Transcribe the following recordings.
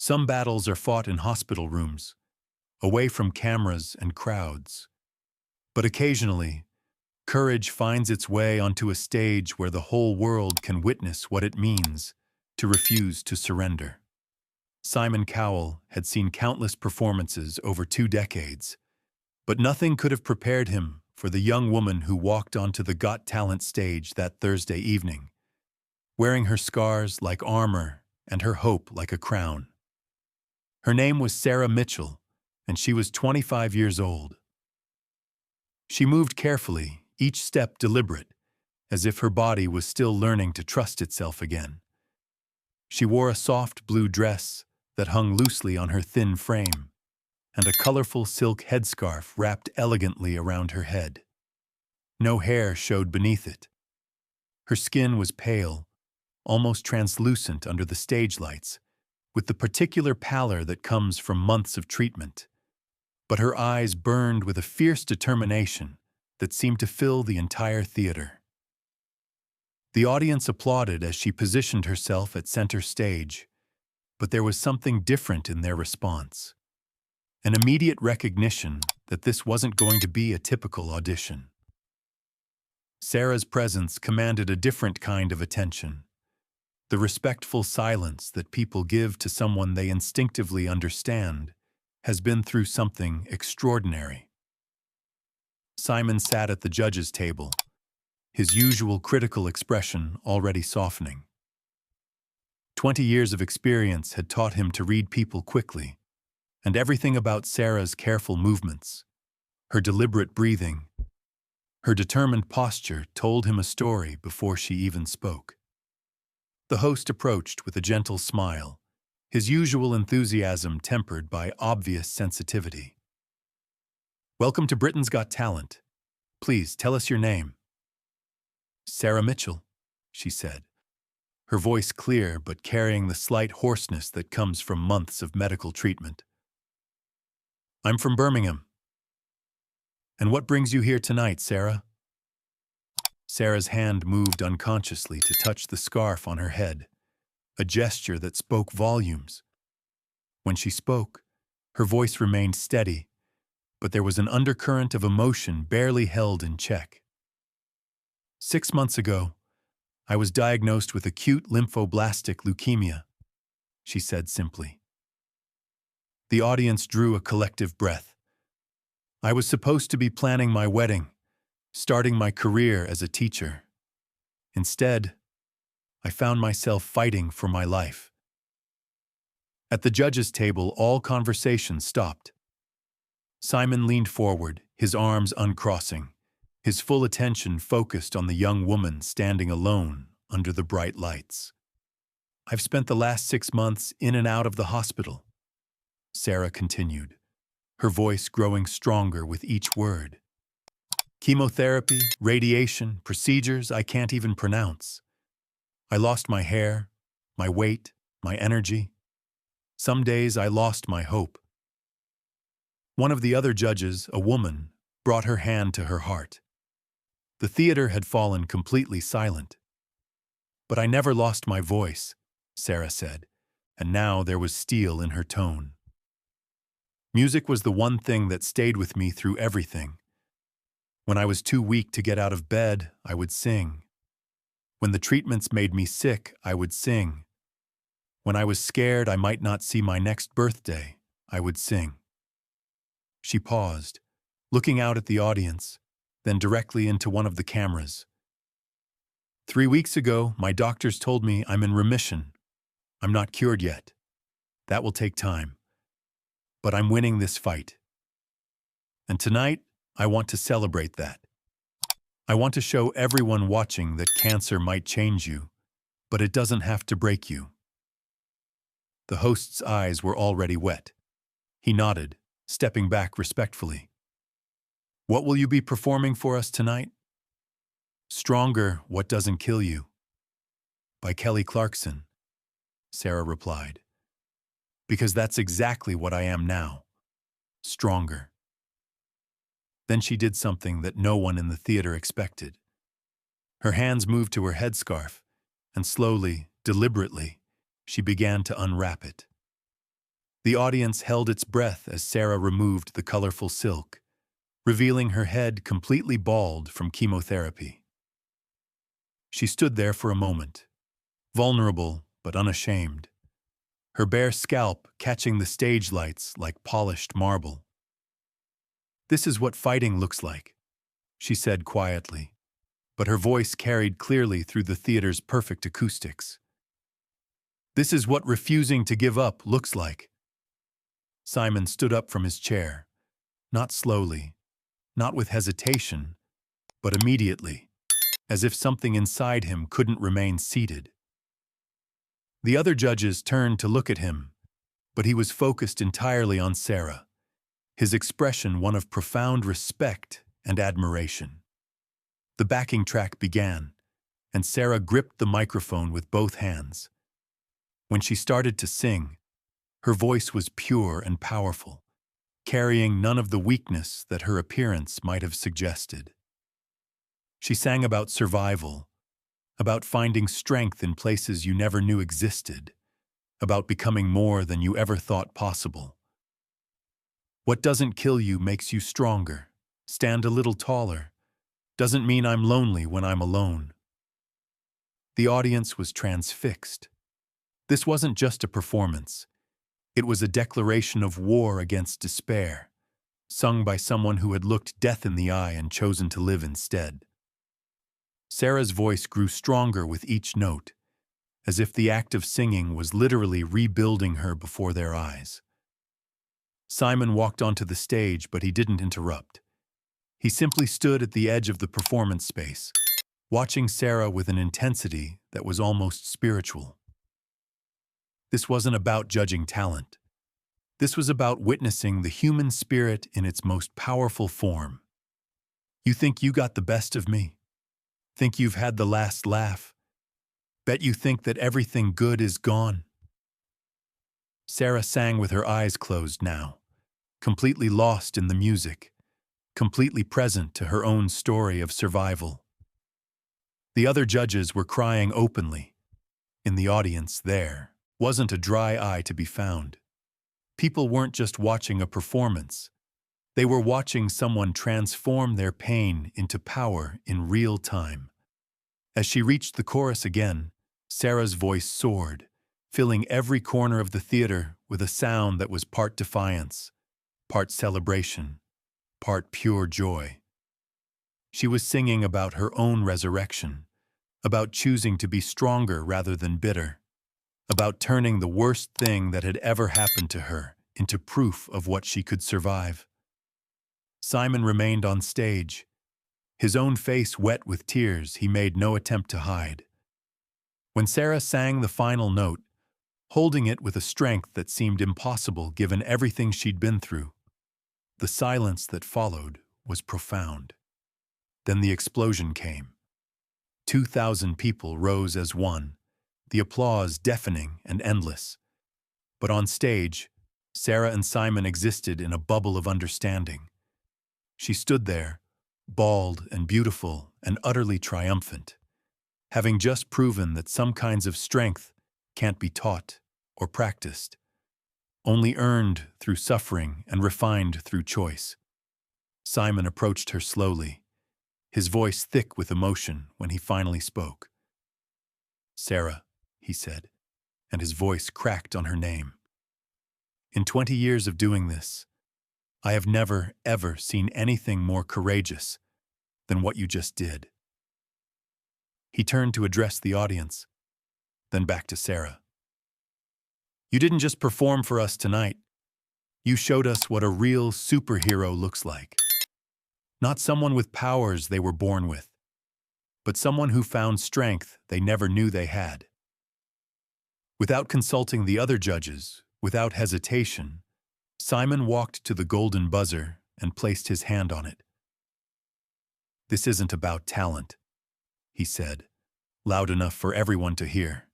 Some battles are fought in hospital rooms, away from cameras and crowds. But occasionally, courage finds its way onto a stage where the whole world can witness what it means to refuse to surrender. Simon Cowell had seen countless performances over 2 decades, but nothing could have prepared him for the young woman who walked onto the Got Talent stage that Thursday evening, wearing her scars like armor and her hope like a crown. Her name was Sarah Mitchell, and she was 25 years old. She moved carefully, each step deliberate, as if her body was still learning to trust itself again. She wore a soft blue dress that hung loosely on her thin frame, and a colorful silk headscarf wrapped elegantly around her head. No hair showed beneath it. Her skin was pale, almost translucent under the stage lights, with the particular pallor that comes from months of treatment. But her eyes burned with a fierce determination that seemed to fill the entire theater. The audience applauded as she positioned herself at center stage, but there was something different in their response. An immediate recognition that this wasn't going to be a typical audition. Sarah's presence commanded a different kind of attention. The respectful silence that people give to someone they instinctively understand has been through something extraordinary. Simon sat at the judges' table, his usual critical expression already softening. 20 years of experience had taught him to read people quickly, and everything about Sarah's careful movements, her deliberate breathing, her determined posture told him a story before she even spoke. The host approached with a gentle smile, his usual enthusiasm tempered by obvious sensitivity. "Welcome to Britain's Got Talent. Please tell us your name." "Sarah Mitchell," she said, her voice clear but carrying the slight hoarseness that comes from months of medical treatment. "I'm from Birmingham." "And what brings you here tonight, Sarah?" Sarah's hand moved unconsciously to touch the scarf on her head, a gesture that spoke volumes. When she spoke, her voice remained steady, but there was an undercurrent of emotion barely held in check. "6 months ago, I was diagnosed with acute lymphoblastic leukemia," she said simply. The audience drew a collective breath. "I was supposed to be planning my wedding, starting my career as a teacher. Instead, I found myself fighting for my life." At the judges' table, all conversation stopped. Simon leaned forward, his arms uncrossing, his full attention focused on the young woman standing alone under the bright lights. "I've spent the last 6 months in and out of the hospital," Sarah continued, her voice growing stronger with each word. "Chemotherapy, radiation, procedures I can't even pronounce. I lost my hair, my weight, my energy. Some days I lost my hope." One of the other judges, a woman, brought her hand to her heart. The theater had fallen completely silent. "But I never lost my voice," Sarah said, and now there was steel in her tone. "Music was the one thing that stayed with me through everything. When I was too weak to get out of bed, I would sing. When the treatments made me sick, I would sing. When I was scared I might not see my next birthday, I would sing." She paused, looking out at the audience, then directly into one of the cameras. "3 weeks ago, my doctors told me I'm in remission. I'm not cured yet. That will take time. But I'm winning this fight. And tonight, I want to celebrate that. I want to show everyone watching that cancer might change you, but it doesn't have to break you." The host's eyes were already wet. He nodded, stepping back respectfully. "What will you be performing for us tonight?" "Stronger, What Doesn't Kill You," by Kelly Clarkson, Sarah replied. "Because that's exactly what I am now. Stronger." Then she did something that no one in the theater expected. Her hands moved to her headscarf, and slowly, deliberately, she began to unwrap it. The audience held its breath as Sarah removed the colorful silk, revealing her head completely bald from chemotherapy. She stood there for a moment, vulnerable but unashamed, her bare scalp catching the stage lights like polished marble. "This is what fighting looks like," she said quietly, but her voice carried clearly through the theater's perfect acoustics. "This is what refusing to give up looks like." Simon stood up from his chair, not slowly, not with hesitation, but immediately, as if something inside him couldn't remain seated. The other judges turned to look at him, but he was focused entirely on Sarah, his expression one of profound respect and admiration. The backing track began, and Sarah gripped the microphone with both hands. When she started to sing, her voice was pure and powerful, carrying none of the weakness that her appearance might have suggested. She sang about survival, about finding strength in places you never knew existed, about becoming more than you ever thought possible. "What doesn't kill you makes you stronger. Stand a little taller. Doesn't mean I'm lonely when I'm alone." The audience was transfixed. This wasn't just a performance. It was a declaration of war against despair, sung by someone who had looked death in the eye and chosen to live instead. Sarah's voice grew stronger with each note, as if the act of singing was literally rebuilding her before their eyes. Simon walked onto the stage, but he didn't interrupt. He simply stood at the edge of the performance space, watching Sarah with an intensity that was almost spiritual. This wasn't about judging talent. This was about witnessing the human spirit in its most powerful form. "You think you got the best of me? Think you've had the last laugh? Bet you think that everything good is gone?" Sarah sang with her eyes closed now, completely lost in the music, completely present to her own story of survival. The other judges were crying openly. In the audience there wasn't a dry eye to be found. People weren't just watching a performance. They were watching someone transform their pain into power in real time. As she reached the chorus again, Sarah's voice soared, filling every corner of the theater with a sound that was part defiance, part celebration, part pure joy. She was singing about her own resurrection, about choosing to be stronger rather than bitter, about turning the worst thing that had ever happened to her into proof of what she could survive. Simon remained on stage, his own face wet with tears he made no attempt to hide. When Sarah sang the final note, holding it with a strength that seemed impossible given everything she'd been through, the silence that followed was profound. Then the explosion came. 2,000 people rose as one, the applause deafening and endless. But on stage, Sarah and Simon existed in a bubble of understanding. She stood there, bald and beautiful and utterly triumphant, having just proven that some kinds of strength can't be taught or practiced, only earned through suffering and refined through choice. Simon approached her slowly, his voice thick with emotion when he finally spoke. "Sarah," he said, and his voice cracked on her name. "In 20 years of doing this, I have never, ever seen anything more courageous than what you just did." He turned to address the audience, then back to Sarah. "You didn't just perform for us tonight. You showed us what a real superhero looks like. Not someone with powers they were born with, but someone who found strength they never knew they had." Without consulting the other judges, without hesitation, Simon walked to the golden buzzer and placed his hand on it. "This isn't about talent," he said, loud enough for everyone to hear.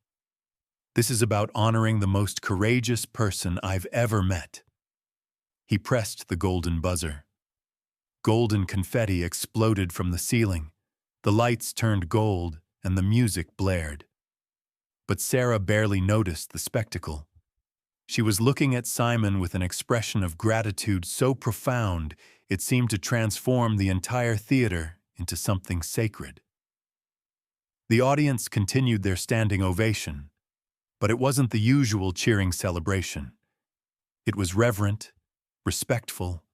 "This is about honoring the most courageous person I've ever met." He pressed the golden buzzer. Golden confetti exploded from the ceiling, the lights turned gold, and the music blared. But Sarah barely noticed the spectacle. She was looking at Simon with an expression of gratitude so profound it seemed to transform the entire theater into something sacred. The audience continued their standing ovation, but it wasn't the usual cheering celebration. It was reverent, respectful,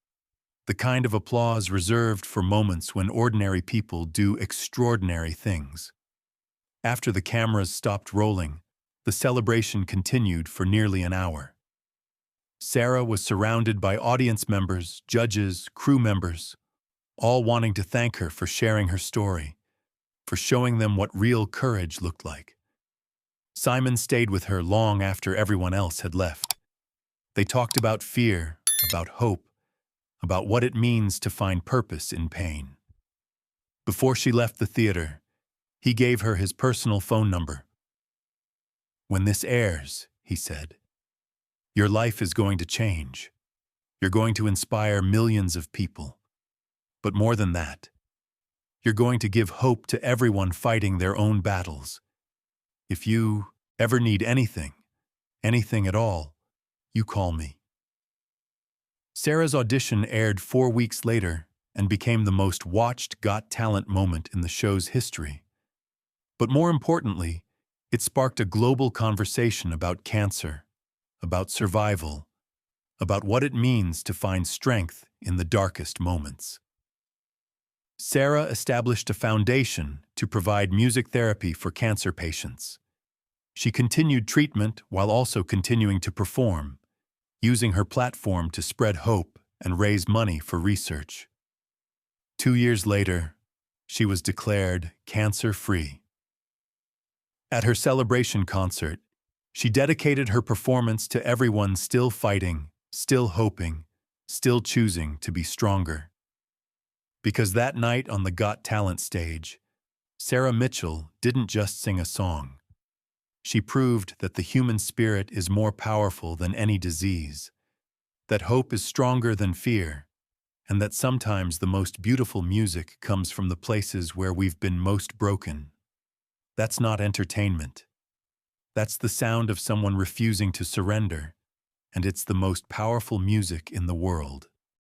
the kind of applause reserved for moments when ordinary people do extraordinary things. After the cameras stopped rolling, the celebration continued for nearly an hour. Sarah was surrounded by audience members, judges, crew members, all wanting to thank her for sharing her story, for showing them what real courage looked like. Simon stayed with her long after everyone else had left. They talked about fear, about hope, about what it means to find purpose in pain. Before she left the theater, he gave her his personal phone number. "When this airs," he said, "your life is going to change. You're going to inspire millions of people. But more than that, you're going to give hope to everyone fighting their own battles. If you ever need anything at all, you call me." Sarah's audition aired 4 weeks later and became the most watched Got Talent moment in the show's history. But more importantly, it sparked a global conversation about cancer, about survival, about what it means to find strength in the darkest moments. Sarah established a foundation to provide music therapy for cancer patients. She continued treatment while also continuing to perform, using her platform to spread hope and raise money for research. 2 years later, she was declared cancer-free. At her celebration concert, she dedicated her performance to everyone still fighting, still hoping, still choosing to be stronger. Because that night on the Got Talent stage, Sarah Mitchell didn't just sing a song. She proved that the human spirit is more powerful than any disease, that hope is stronger than fear, and that sometimes the most beautiful music comes from the places where we've been most broken. That's not entertainment. That's the sound of someone refusing to surrender, and it's the most powerful music in the world.